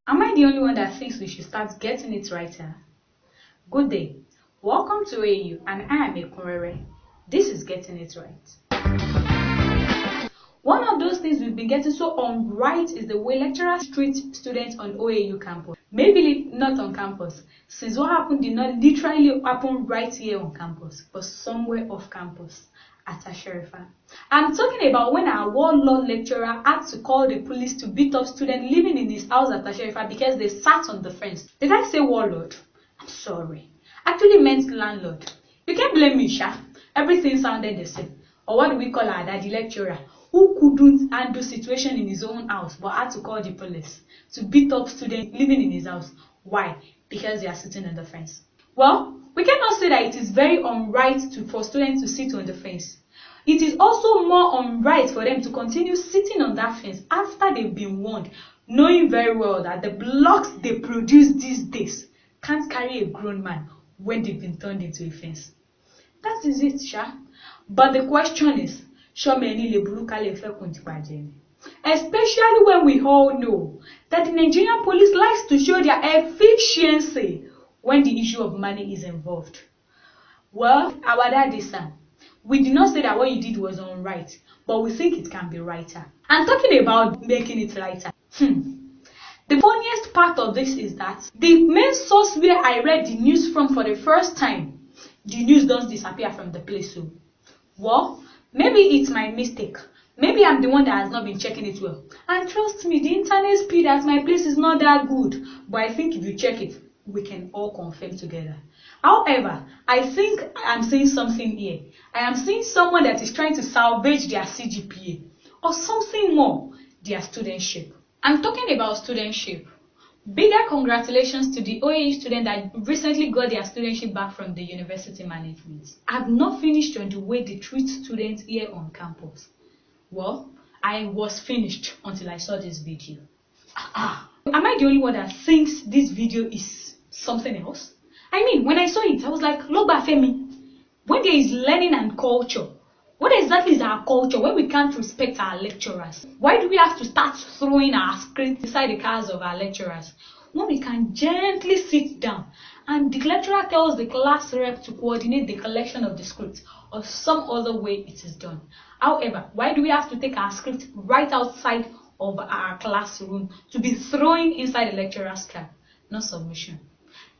Am I the only one that thinks we should start getting it right here? Good day. Welcome to AU and I am Ekunrere. This is Getting It Right. One of those things we've been getting so right is the way lecturers treat students on OAU campus. Maybe not on campus, since what happened did not literally happen right here on campus, but somewhere off campus at Asherifa. I'm talking about when our warlord lecturer had to call the police to beat up students living in his house at Asherifa because they sat on the fence. Did I say warlord? I'm sorry. Actually meant landlord. You can't blame me, Sha. Everything sounded the same. Or what do we call our daddy lecturer, who couldn't handle situation in his own house but had to call the police to beat up students living in his house. Why? Because they are sitting on the fence. Well, we cannot say that it is very unright for students to sit on the fence. It is also more unright for them to continue sitting on that fence after they've been warned, knowing very well that the blocks they produce these days can't carry a grown man when they've been turned into a fence. That is it, Sha. But the question is, especially when we all know that the Nigerian police likes to show their efficiency when the issue of money is involved. Well, our daddy Sam, we did not say that what you did was unright, but we think it can be righter. And talking about making it righter, the funniest part of this is that the main source where I read the news from for the first time, the news does disappear from the place. So, well, maybe it's my mistake. Maybe I'm the one that has not been checking it well. And trust me, the internet speed at my place is not that good. But I think if you check it, we can all confirm together. However, I think I'm seeing something here. I am seeing someone that is trying to salvage their CGPA or something more, their studentship. I'm talking about studentship. Bigger congratulations to the OAU student that recently got their studentship back from the university management. I've not finished on the way they treat students here on campus. Well, I was finished until I saw this video. Am I the only one that thinks this video is something else? I mean, when I saw it, I was like, Logba Femi, when there is learning and culture, what exactly is our culture when we can't respect our lecturers? Why do we have to start throwing our scripts inside the cars of our lecturers when we can gently sit down and the lecturer tells the class rep to coordinate the collection of the script or some other way it is done? However, why do we have to take our script right outside of our classroom to be throwing inside the lecturer's car? No submission.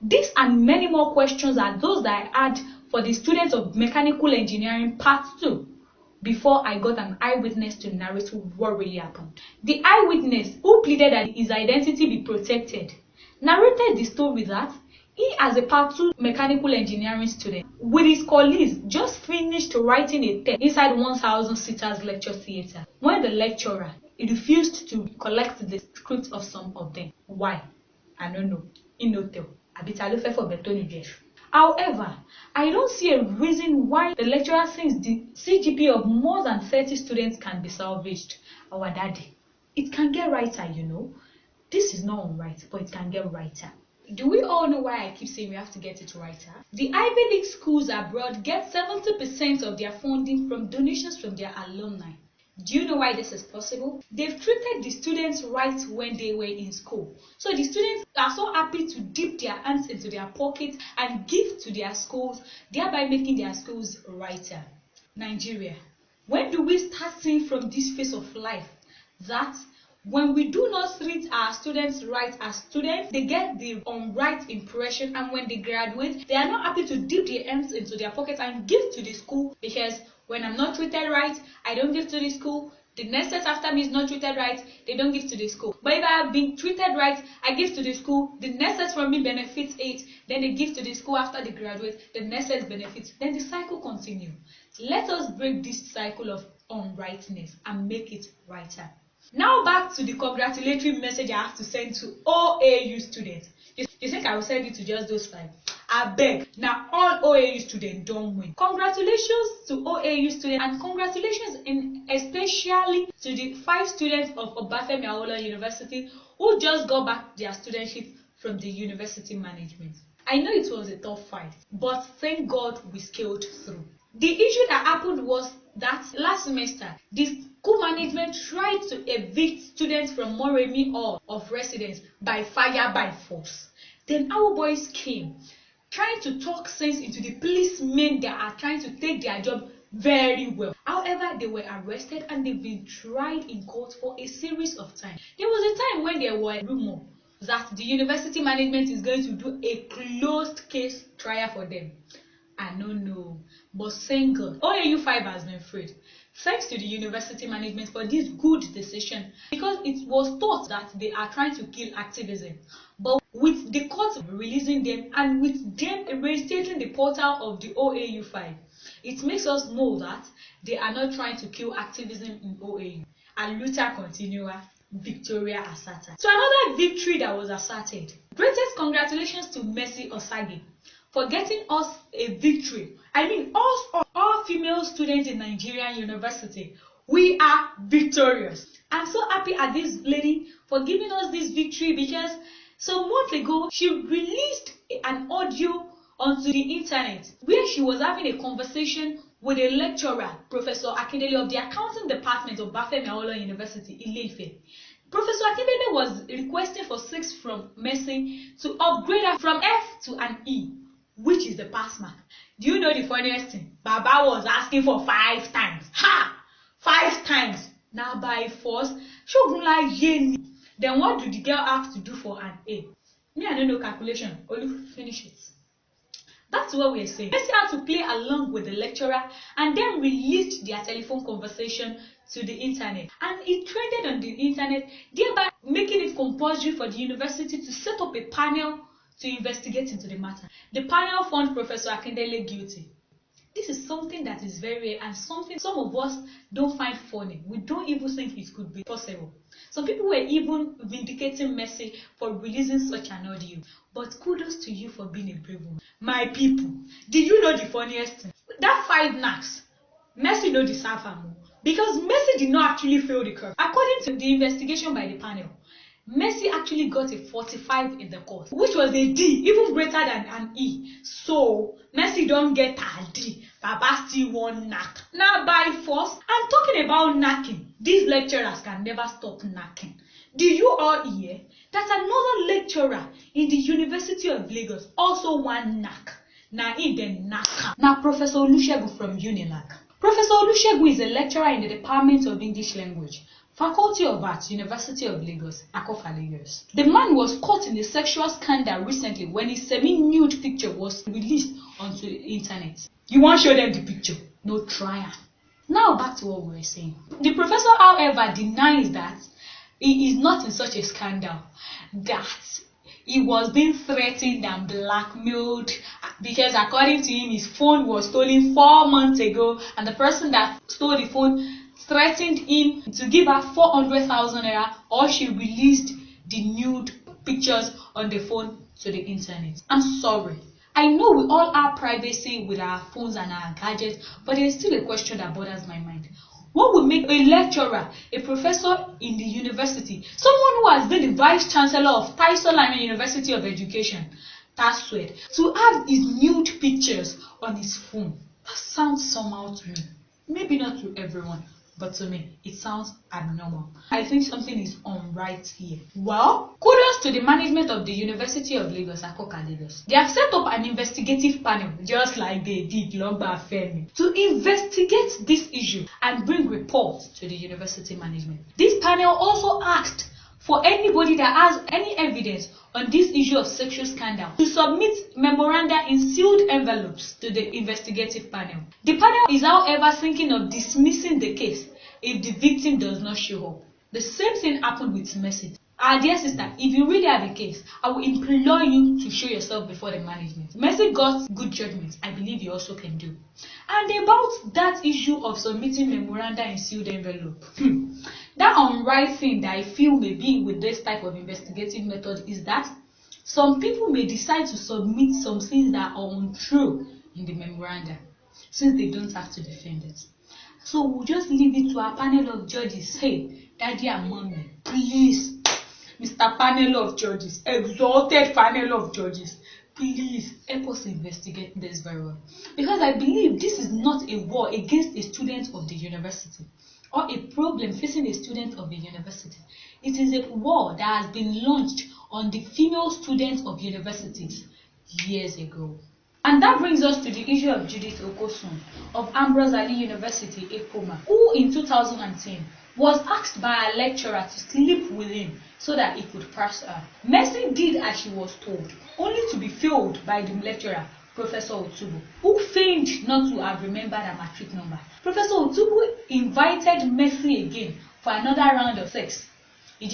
This and many more questions are those that I had for the students of Mechanical Engineering Part 2 before I got an eyewitness to narrate what really happened. The eyewitness, who pleaded that his identity be protected, narrated the story that he, as a Part 2 Mechanical Engineering student, with his colleagues, just finished writing a test inside 1,000 seaters lecture theatre when the lecturer refused to collect the script of some of them. Why? I don't know. However, I don't see a reason why the lecturer thinks the CGPA of more than 30 students can be salvaged. Our daddy, it can get righter, you know. This is not unright, but it can get righter. Do we all know why I keep saying we have to get it righter? The Ivy League schools abroad get 70% of their funding from donations from their alumni. Do you know why this is possible? They've treated the students right when they were in school. So the students are so happy to dip their hands into their pockets and give to their schools, thereby making their schools righter. Nigeria, when do we start seeing from this phase of life that when we do not treat our students right as students, they get the unright impression, and when they graduate, they are not happy to dip their hands into their pockets and give to the school because when I'm not treated right, I don't give to the school. The next set after me is not treated right, they don't give to the school. But if I have been treated right, I give to the school. The next set from me benefits it. Then they give to the school after they graduate. The next set benefits. Then the cycle continues. Let us break this cycle of unrightness and make it righter. Now back to the congratulatory message I have to send to OAU students. You think I will send it to just those 5? I beg. Now all OAU students don't win. Congratulations to OAU students, and congratulations especially to the 5 students of Obafemi Awolowo University who just got back their studentship from the university management. I know it was a tough fight, but thank God we scaled through. The issue that happened was that last semester, the School management tried to evict students from Moremi Hall of Residence by fire by force. Then our boys came, trying to talk sense into the policemen that are trying to take their job very well. However, they were arrested and they've been tried in court for a series of times. There was a time when there were rumors that the university management is going to do a closed case trial for them. I don't know, but thank God, OAU 5 has been freed. Thanks to the university management for this good decision, because it was thought that they are trying to kill activism. But with the court releasing them and with them reinstating the portal of the OAU 5, it makes us know that they are not trying to kill activism in OAU. And Luther continua, Victoria asserted. So another victory that was asserted. Greatest congratulations to Mercy Osage for getting us a victory. I mean, us, all female students in Nigerian University, we are victorious. I'm so happy at this lady for giving us this victory, because some months ago she released an audio onto the internet where she was having a conversation with a lecturer, Professor Akindele of the accounting department of Bafemi Awolowo University, Ile-Ife. Professor Akindele was requesting for 6 from Mercy to upgrade her from F to an E, which is the pass mark. Do you know the funniest thing? Baba was asking for 5 times. Ha! 5 times. Now by force, Shogunla Yeni. Then what do the girl have to do for an A? Me, I don't know calculation. Olu, finish it. That's what we're saying. Mercy had to play along with the lecturer and then released their telephone conversation to the internet. And it trended on the internet, thereby making it compulsory for the university to set up a panel to investigate into the matter. The panel found Professor Akindele guilty. This is something that is very rare and something some of us don't find funny. We don't even think it could be possible. Some people were even vindicating Mercy for releasing such an audio. But kudos to you for being a brave woman. My people, did you know the funniest thing? That 5 knacks, Mercy no deserve her more. Because Mercy did not actually fail the curve. According to the investigation by the panel, Mercy actually got a 45 in the course, which was a D, even greater than an E. So, Mercy don't get her D. Baba still won't knack. Now by force, I'm talking about knacking. These lecturers can never stop knacking. Do you all hear that another lecturer in the University of Lagos also one knack? Now in the knack. Now Professor Olusegun from Unilag. Professor Olusegun is a lecturer in the Department of English Language, Faculty of Arts, University of Lagos, Akofa Lagos. The man was caught in a sexual scandal recently when his semi-nude picture was released onto the internet. You want to show them the picture? No trial. Now back to what we were saying. The professor, however, denies that he is not in such a scandal, that he was being threatened and blackmailed, because according to him, his phone was stolen 4 months ago, and the person that stole the phone threatened him to give her 400,000 naira or she released the nude pictures on the phone to the internet. I'm sorry. I know we all have privacy with our phones and our gadgets, but there is still a question that bothers my mind. What would make a lecturer, a professor in the university, someone who has been the vice chancellor of Taisolami University of Education, TASWED, to have his nude pictures on his phone? That sounds somehow to me. Maybe not to everyone, but to me, it sounds abnormal. I think something is unright here. Well, kudos to the management of the University of Lagos, Akoka Lagos. They have set up an investigative panel, just like they did Logba Femi, to investigate this issue and bring reports to the university management. This panel also asked for anybody that has any evidence on this issue of sexual scandal to submit memoranda in sealed envelopes to the investigative panel. The panel is, however, thinking of dismissing the case if the victim does not show up. The same thing happened with Mercy. Our dear sister, if you really have a case, I will implore you to show yourself before the management. Mercy got good judgment. I believe you also can do. And about that issue of submitting memoranda in sealed envelope, that unright thing that I feel may be with this type of investigative method is that some people may decide to submit some things that are untrue in the memoranda, since they don't have to defend it. So we'll just leave it to our panel of judges. Hey, Daddy and Mommy, please, Mr. Panel of Judges, exalted panel of judges, please help us investigate this very well. Because I believe this is not a war against a student of the university. or a problem facing a student of a university. It is a war that has been launched on the female students of universities years ago. And that brings us to the issue of Judith Okosun of Ambrose Ali University, Ekpoma, who in 2010 was asked by a lecturer to sleep with him so that he could pass her. Mercy did as she was told, only to be failed by the lecturer, Professor Otubu, who feigned not to have remembered her matric number. Professor Otubu invited Mercy again for another round of sex. Mercy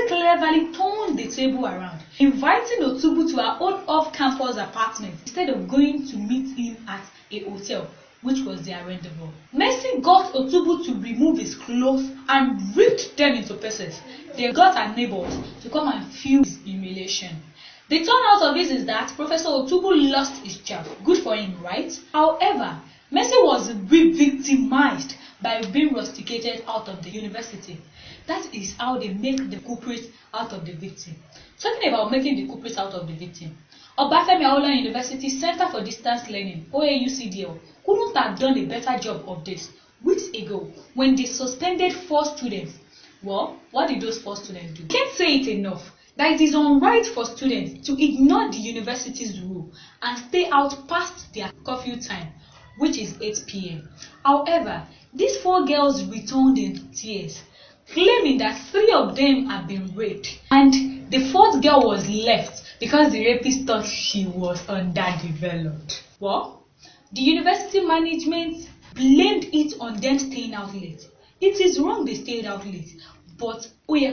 cleverly turned the table around, inviting Otubu to her own off-campus apartment instead of going to meet him at a hotel, which was their rendezvous. Mercy got Otubu to remove his clothes and ripped them into pieces. They got her neighbors to come and feel his humiliation. The turnout of this is that Professor Otubu lost his job. Good for him, right? However, Mercy was re-victimized by being rusticated out of the university. That is how they make the culprit out of the victim. Talking about making the culprit out of the victim, Obafemi Awolowo University Center for Distance Learning, OAU-CDL, couldn't have done a better job of this weeks ago when they suspended 4 students. Well, what did those 4 students do? Can't say it enough that it is unright for students to ignore the university's rule and stay out past their curfew time, which is 8 p.m. However, these 4 girls returned in tears, claiming that 3 of them had been raped and the 4th girl was left because the rapist thought she was underdeveloped. Well, the university management blamed it on them staying out late. It is wrong they stayed out late, but I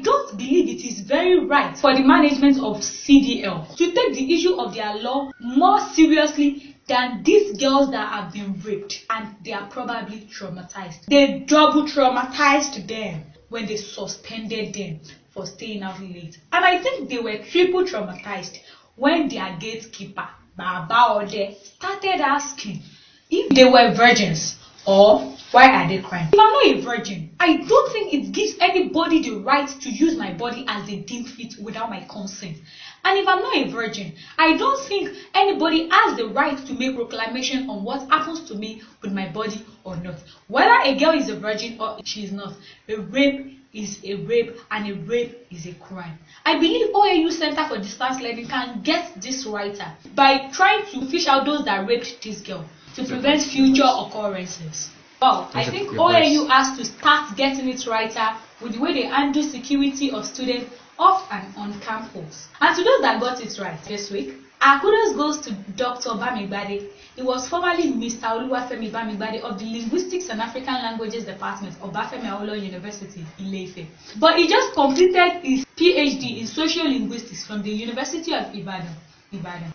don't believe it is very right for the management of CDL to take the issue of their law more seriously than these girls that have been raped and they are probably traumatized. They double traumatized them when they suspended them for staying out late. And I think they were triple traumatized when their gatekeeper, Baba Ode, started asking if they were virgins or why are they crying. If I'm not a virgin, I don't think it gives anybody the right to use my body as they deem fit without my consent. And if I'm not a virgin, I don't think anybody has the right to make proclamation on what happens to me with my body or not. Whether a girl is a virgin or she is not, a rape is a rape and a rape is a crime. I believe OAU Center for Distance Learning can get this righter by trying to fish out those that raped this girl to prevent future occurrences. Well, I think OAU has to start getting it righter with the way they handle security of students off and on campus. And to those that got it right this week, our kudos goes to Dr. Bamigbade. He was formerly Mr. Oluwafemi Bamigbade of the Linguistics and African Languages Department of Obafemi Awolowo University, Ile-Ife. But he just completed his PhD in Sociolinguistics from the University of Ibadan.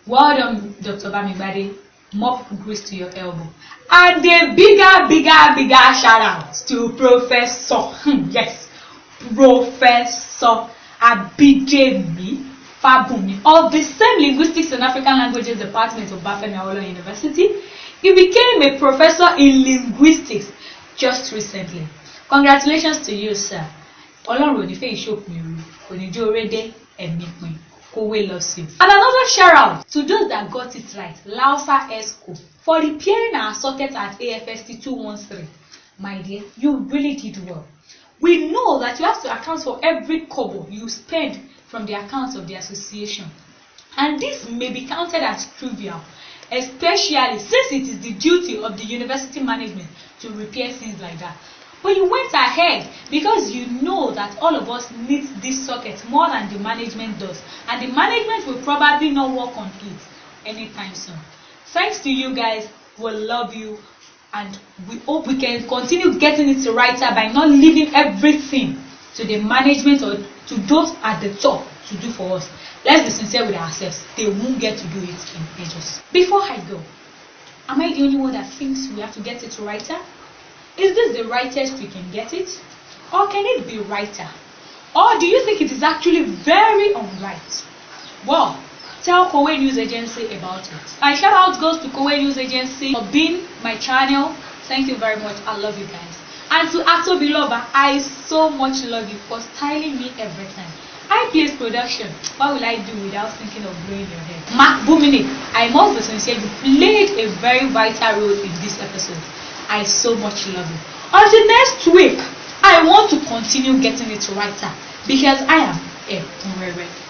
Well done, Dr. Bamigbade. More grease to your elbow. And a bigger shout out to Professor, yes, Professor Abidemi Fabumi of the same Linguistics and African Languages Department of Obafemi Awolowo University. He became a professor in linguistics just recently. Congratulations to you, sir. Ọlọ́run ò ní fẹ́ ìṣòpin kò ní jó rédé ẹ̀mí pin kó wé lọ sí. And another shout out to those that got it right, Lausa Esco, for repairing our socket at AFST 213. My dear, you really did well. We know that you have to account for every kobo you spend from the accounts of the association. And this may be counted as trivial, especially since it is the duty of the university management to repair things like that. But you went ahead because you know that all of us need this socket more than the management does. And the management will probably not work on it anytime soon. Thanks to you guys. We love you. And we hope we can continue getting it righter by not leaving everything to the management or to those at the top to do for us. Let's be sincere with ourselves. They won't get to do it in ages. Before I go, am I the only one that thinks we have to get it righter? Is this the rightest we can get it? Or can it be righter? Or do you think it is actually very unright? Well, tell Kowe News Agency about it. My shout out goes to Kowe News Agency for being my channel. Thank you very much. I love you guys. And to Ato Biloba, I so much love you for styling me every time. High place production. What will I do without thinking of blowing your head? Mark Bumini, I must be sincere. You played a very vital role in this episode. I so much love you. Until next week, I want to continue getting it righter because I am a Murere.